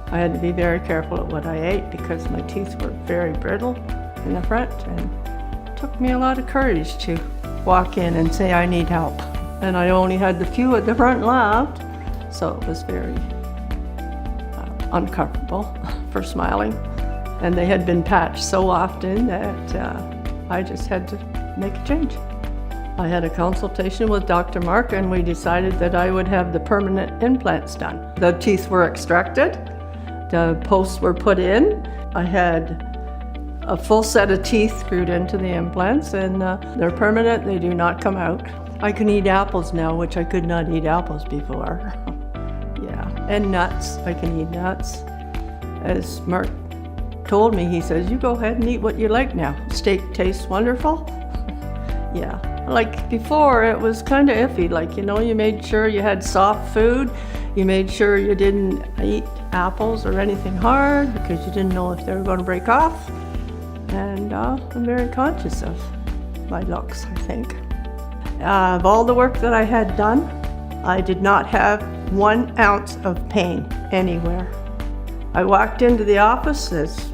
I had to be very careful at what I ate because my teeth were very brittle in the front, and it took me a lot of courage to walk in and say I need help. And I only had the few at the front left, so it was very uncomfortable for smiling. And they had been patched so often that I just had to make a change. I had a consultation with Dr. Mark, and we decided that I would have the permanent implants done. The teeth were extracted, the posts were put in. I had a full set of teeth screwed into the implants, and they're permanent, they do not come out. I can eat apples now, which I could not eat apples before. Yeah, and nuts, I can eat nuts. As Mark told me, he says, you go ahead and eat what you like now. Steak tastes wonderful. Yeah, like before it was kind of iffy, like, you know, you made sure you had soft food, you made sure you didn't eat apples or anything hard because you didn't know if they were going to break off. And I'm very conscious of my looks, I think. Of all the work that I had done, I did not have 1 ounce of pain anywhere. I walked into the office as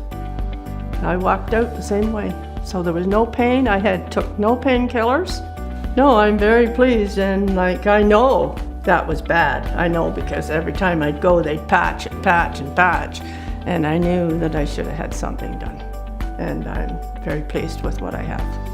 I walked out the same way. So there was no pain. I took no painkillers. No, I'm very pleased, and like I know that was bad. I know because every time I'd go, they'd patch and patch and patch, and I knew that I should have had something done. And I'm very pleased with what I have.